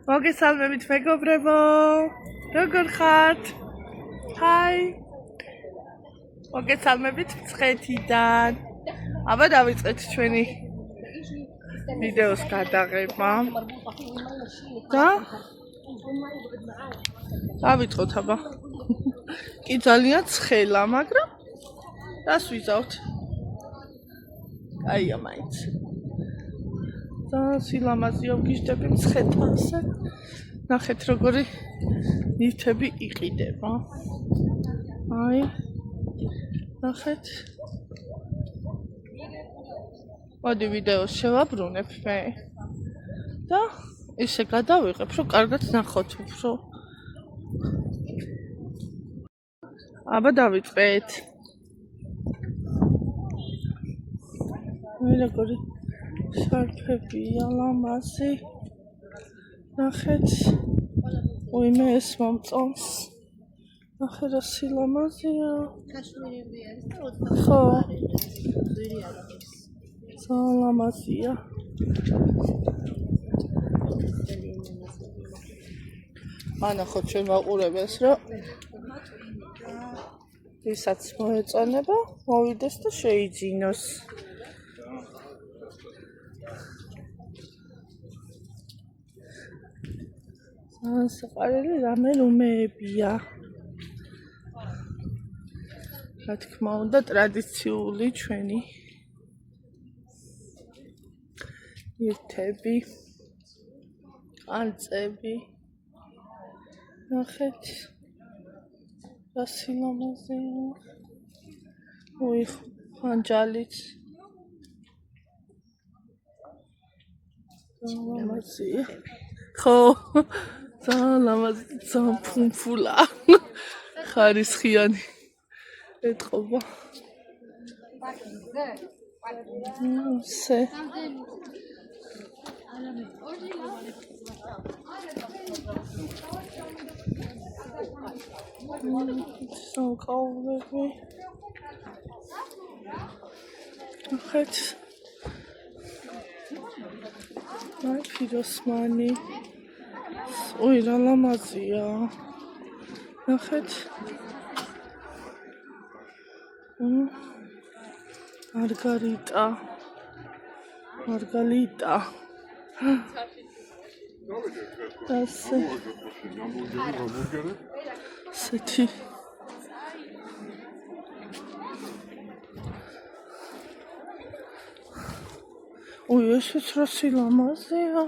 მოგესალმებით მეგობრებო, როგორ ხართ? ჰაი. მოგესალმებით მცხეთიდან. აბა დავიწყეთ ჩვენი ვიდეოს გადაღება. და დავიწყოთ აბა. კი ძალიან ცხელა, მაგრამ რას ვიზავთ? აია მაინც. ძალიან სილამაზეა ვგიჟდები მცხეთასე. ნახეთ როგორი ნივთები იყიდება. აი. ნახეთ. მოდი ვიდეოს შევაბრუნებ მე. და ისე გადავიღებ, რომ კარგად ნახოთ უფრო. აბა დავიწყეთ. მე როგორი შარფებია ლამაზი. ნახეთ. ვინმე ეს მომწონს. ნახე რა სილამაზეა. ქაშვიები არის და 20 ხო. ლამაზია. ანახოთ ჩვენ მაყურებელს, რომ ვისაც მოეწონება, მოვიდეს და შეიძინოს. საყარელი რამე რომეებია. რა თქმა უნდა, ტრადიციული ჩვენი ნივთები, ყანწები. ნახეთ რა სილამაზეა. უი, ხანჯალიც. ლამაზია. ხო, ძალიან ლამაზი, ძალიან ფუმფულა. ხარისხიანი ეთყობა. სამკაულები. ნახეთ. აი ფიროსმანი. ой, რა ლამაზია. ნახეთ. მარგარიტა. ასე. სეთი. ой, ესეც რა სილამაზეა.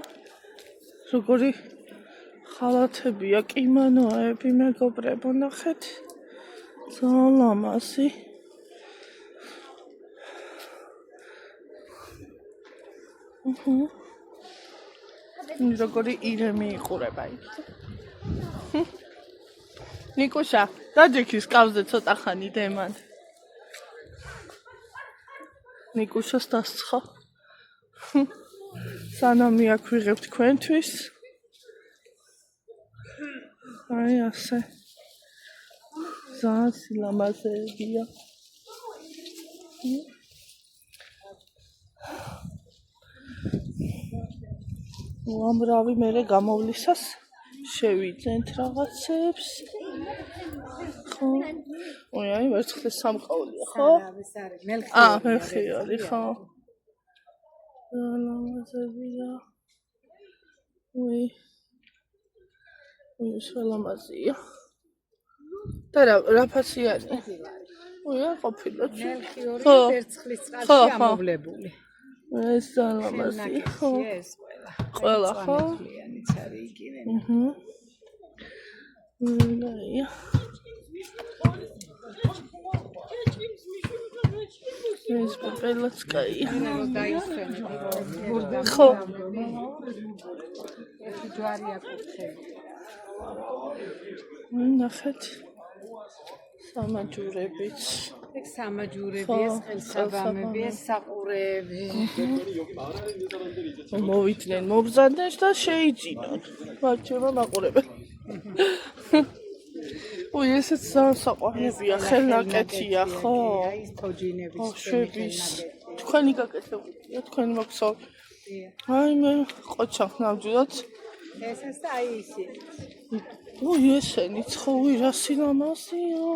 როგორი ხალათებია, კიმონოები, მეგობრებო, ნახეთ. ძალიან ლამაზი. როგორი ირემი იყურება იქ. ნიკუშა, დაჯექის კავზე ცოტა ხანი დემან. ნიკუშას დასცხა. სანამ მიაქვიღებ თქვენთვის. აი ასე. ძალიან სილამაზეებია. უამრავი მერე გამოვლისას შევიძენთ რაღაცებს. ხო. ой, აი ვერცხლის სამკაულია, ხო? მელხი არის, ხო. ლამაზებია. ой, ლამაზია. და რა ფასიანი? ой, ყოფილა. მელხი ორი ვერცხლის წყალში ამოვლებული. ეს ლამაზია, ხო? ყველა ხო? ნაია. ეს პელაც კაია. ხო. ეს ჯვარია კუთხე. ნახეთ. სამაჯურებიც. ეს სამაჯურები, ეს ხელსაბამები, ეს საყურეები. მოვიდნენ, მობზადნენ და შეიძინონ. მარჩება მაყურებელ. ой, ესეც ძალიან საყვარლებია, ხელნაკეთია, ხო? აი ეს თოჯინების შვების. თქვენი გაკეთებულია, თქვენი მოგსაუბრეთ. აი მე ყოჩახ ნავჯუდად ესეც და აი ისე. ой, ესენიც ხო ვირა სილამაზეა.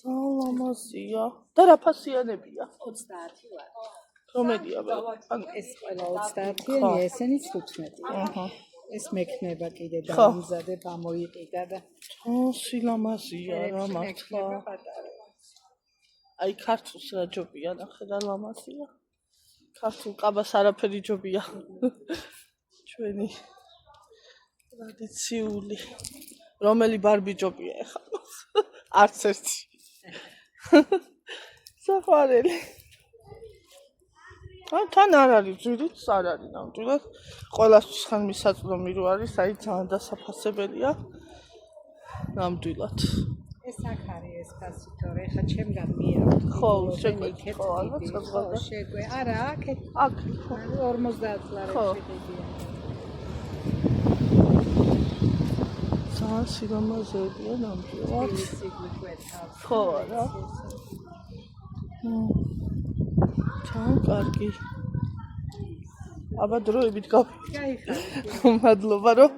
სალამაზია. და რა ფასიანებია? 30 ვარ. რომელია? ანუ ეს ყველა 30-იანი, ესენი 15. აჰა. ეს მექნება კიდე დამზადებ, ამოიყიდა და სილამაზია რა მართლა. აი ქართულს რა ჯობია ნახე რა ლამაზია. ქართულ ყაბას არაფერი ჯობია. ჩვენი ტრადიციული რომელი ბარბი ჯობია ეხლა? არც ერთი. საყვარელი. თან არ არის ძვირიც არ არის ნამდვილად. ყველასთვის ხან მისაწვდომი რო არის, აი ძალიან დასაფასებელია. ნამდვილად. ეს აქ არის ეს ფასი თორე ხა ჩემგან მიერო. ხო, შეგვეჭი ხო, ალბათ საზღვარგან. შეგვე. არა, აქ აქ 50 ლარი შეგედია. ძალიან სილამაზეებია ნამდვილად. ისე გვიკვეთავს. ხო რა. ძალიან კარგი. აბა დროებით გაიხარეთ.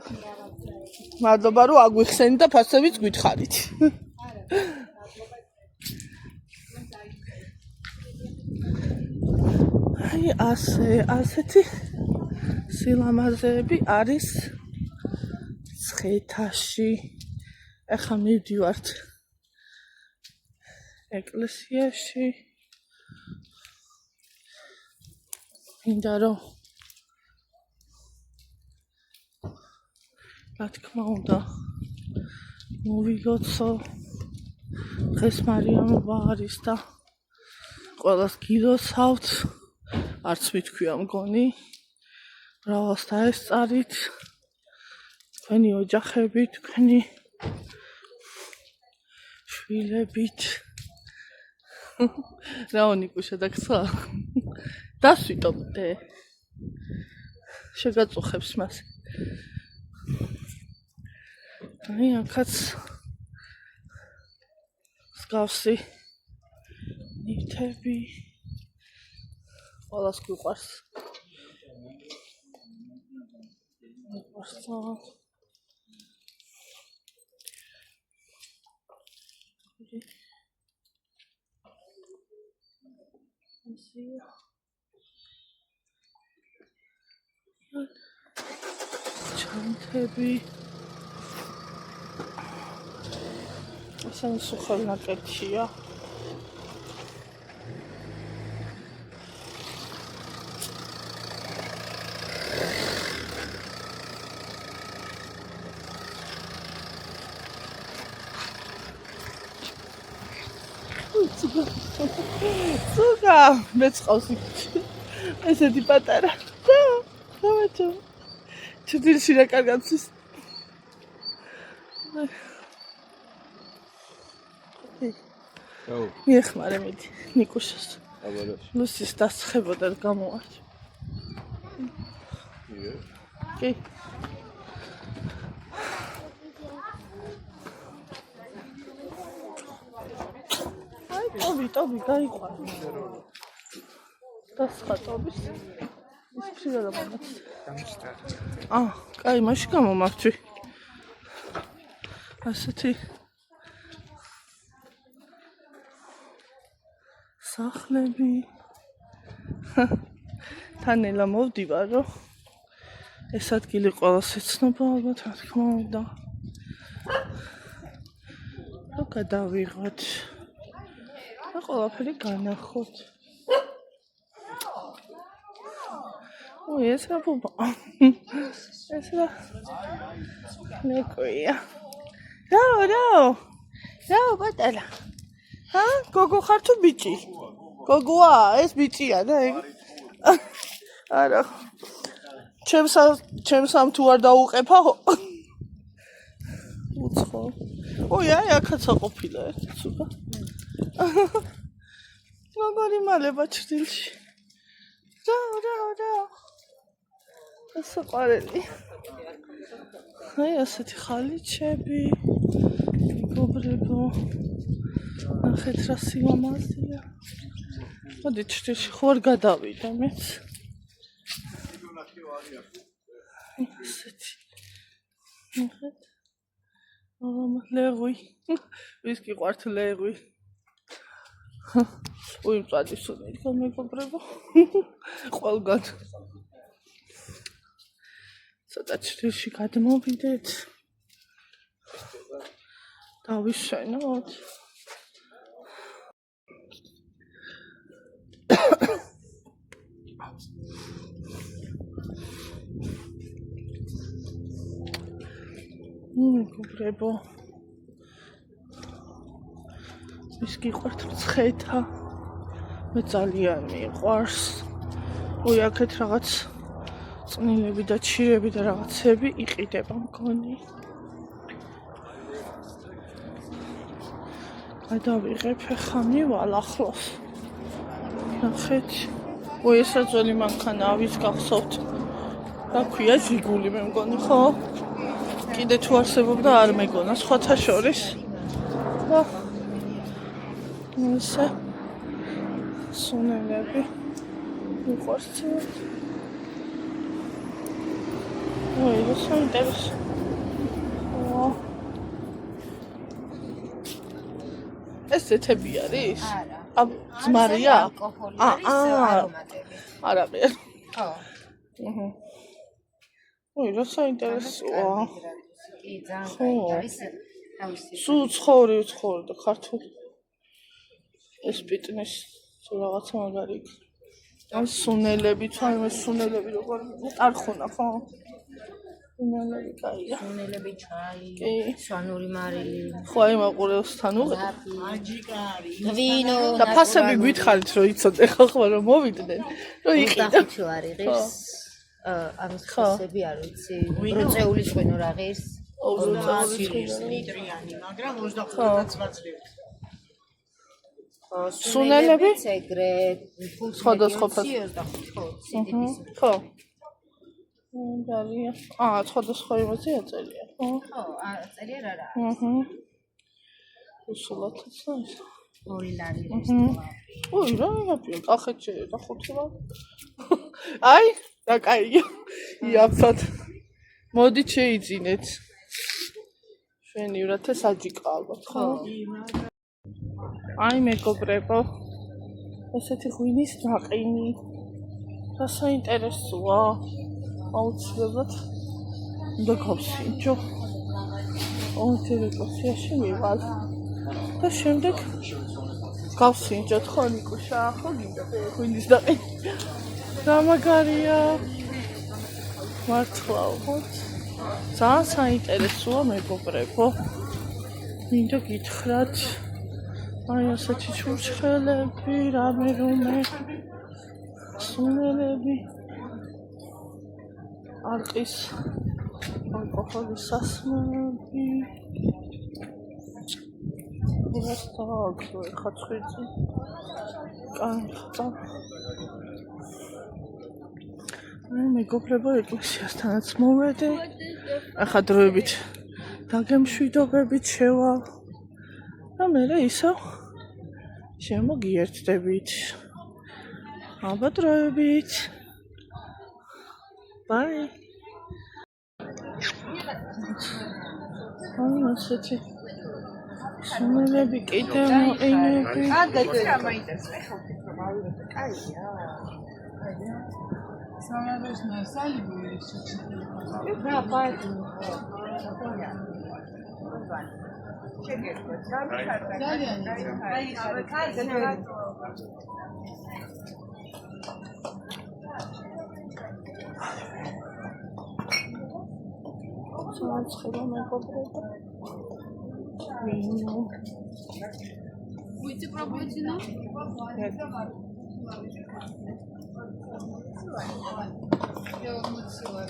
მადლობა რომ აგვიხსენით და ფასებიც გითხარით. აი ასეთი სილამაზეები არის ცხეთაში. ახლა მივდივართ ეკლესიაში. მინდა რომ რა თქმა უნდა მოვიგოცო დღეს მარიამობა არის და ყველას გილოცავთ არც მითქვია მგონი რავალს დაესწარით თქვენი ოჯახებით თქვენი შვილებით რაონიკუშა დაგცა დასვიტობდე შეგაწუხებს მას აი აქაც მსგავსი ნივთები ყველას გვიყვარს ჩანთები ესენი სუხელნაკეთია სუგა მეწყავს ესეთი პატარა და დავაჭო ჩდილში რა კარგაცის მიეხმარე მიდი ნიკუშას ლუსის დასხებოდა გამოვარჯ კი ტობი გაიყვანე დასხატობის ის შეიძლება მომაც კაი მაშინ გამომართვი ასეთი სახლები თანელა მოვდივარ რომ ეს ადგილი ყველას ეცნობა ალბათ რა თქმა უნდა რომ გადავიღოთ და ყველაფერი განახოთ ეს რა ბუბა ეს რა ლეკოია რა ბატალა გოგო ხარ თუ ბიჭი გოგოა ეს ბიჭია და ეგ არა ჩემს ამ თუ არ დაუყეფა უცხო ой აი აქაც აყოფილა სულა როგორი მალება ჩრდილში რა საყვარელი აი ასეთი ხალიჩები მეგობრებო ნახეთ რა სიმამაზეა. მოდით ჩრდილში ხო არ გადავიდა მეც. ესეთი. ნახეთ. ლეღვი. ვის გიყვართ ლეღვი? უი მწვადი სუნი გამეგობრებო. ყველგან. ცოტა ჩრდილში გადმოვიდეთ. დავიშენოთ. მეგობრებო. ის გიყვართ მცხეთა. მე ძალიან მიყვარს. უი აქეთ რაღაც წნილები და ჩირები და რაღაცები იყიდება მგონი. გადავიღებ ახლა მივალ ახლოს. ნახეთ. უი ეს რა ძველი მანქანაა, ვის გახსოვთ? რა ქვია ჟიგული მე მგონი, ხო? კიდე თუ არსებობდა არ მეგონა, სხვათა შორის. და ისე სუნელები მიყვარს ცოტა. ой, это საინტერესო. ეს ეთები არის? არა. ძმარია? ალკოჰოლი არის არომატები. არაფერ. ხო. აჰა. ой, რა საინტერესოა. კი, ძალიან კარგი არის. სულ ცხოვრი და ქართული. ეს ფიტნეს თუ რაღაც მაგარი. ან სუნელები, თვითონ სუნელები როგორ არხუნა, ხო? სუნელები კაია. სუნელები, ჩაი, კი. სვანური მარილი. ხო, აი მაყურებსთან უყურებ. აჯიკარი. ღვინო. და ფასები გითხარით რომ იცოდე ხალხმა რომ მოვიდნენ, რომ იყიდა. 25 ლარი ღირს. ამის ფასები არ ვიცი. როწეულის ღვინო რა ღირს? 20 ლიტრიანი, მაგრამ 25-დან ვაძლევთ. სუნელები? ეგრე სხვადასხვა ფასი. 25. ხო. დარია. სხვადასხვა იმაზე აწერია, ხო? ხო, წერია რა რა. აჰა. უსულოთ ის. 2 ლარი რესტორანი. ой, რა აპია, კახეთში და 5 ლარი. აი, რა კაია. იაფსად. მოდით შეიძინეთ. შვენივრად ეს აჯიკა ალბათ, ხო? აი მეგობრებო. ესეთი ღვინის დაყინი. რა საინტერესოა. აუცილებლად უნდა გავსინჯო. ონტერეკოსიაში მივალ. და შემდეგ გავსინჯოთ ხო ნიკუშა, ხო გინდა ღვინის დაყინი. რა მაგარია. მართლა ვთქვათ. ძალიან საინტერესოა მეგობრებო. მინდა გითხრათ. აი ასეთი ჩურჩხელები, რამე სუნელები. არყის ალკოჰოლის სასმელები. რასტააქსო ხაჭხიძე. კანხა. აი მეგობრებო ეკლესიასთანაც მოვედი. ახლა დროებით დაგემშვიდობებით შევალ. და მე ისევ შემოგიერთდებით. ალბათ დროებით. Bye. აი ასეთი სუნელები კიდე მოინები. რა მაინტერესებს ხო ფიქრობ ავიღე კაია. სამადოს მასალი მოიხსნა. რა პარტი. შეგერგოთ რა მიხარდა. ძალიან აი კარგი. Ცოტა მეგობრებო. ვინო. Будете пробовать вино? Я вам мыцила.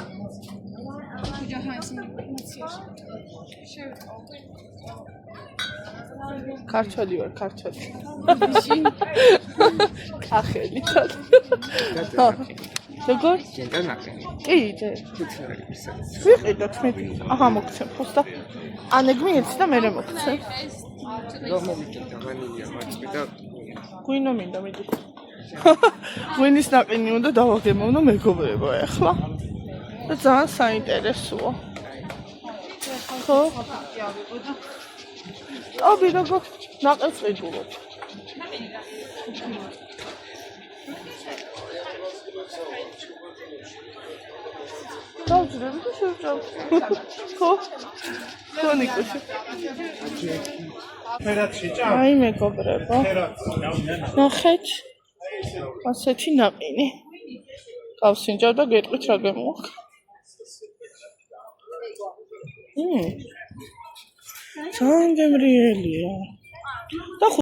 ქართველი ვარ, ქართველი. ახელი. როგორ? ჯენდა ნახენი. კი, იდე. ვიყიდოთ მე. აჰა, მოგცემ ხოს და ანეგმი ეცი და მე მოგცემ. რომელი ვანილია მაჭი და გვინო მინდა მიდი. ღვინის ნაყინი უნდა დავაგემოვნო მეგობრებო ახლა. და ძალიან საინტერესოა. ხო? აბი როგორ ნაყენს ვიდულობ. დავჭრები და შევჭამ. ხო? ხო ნიკოში. აი მეგობრებო. ნახეთ. ასეთი ნაყინი. გავსინჯავ და გეტყვით რა გემოაქვს. ძალიან გემრიელია. და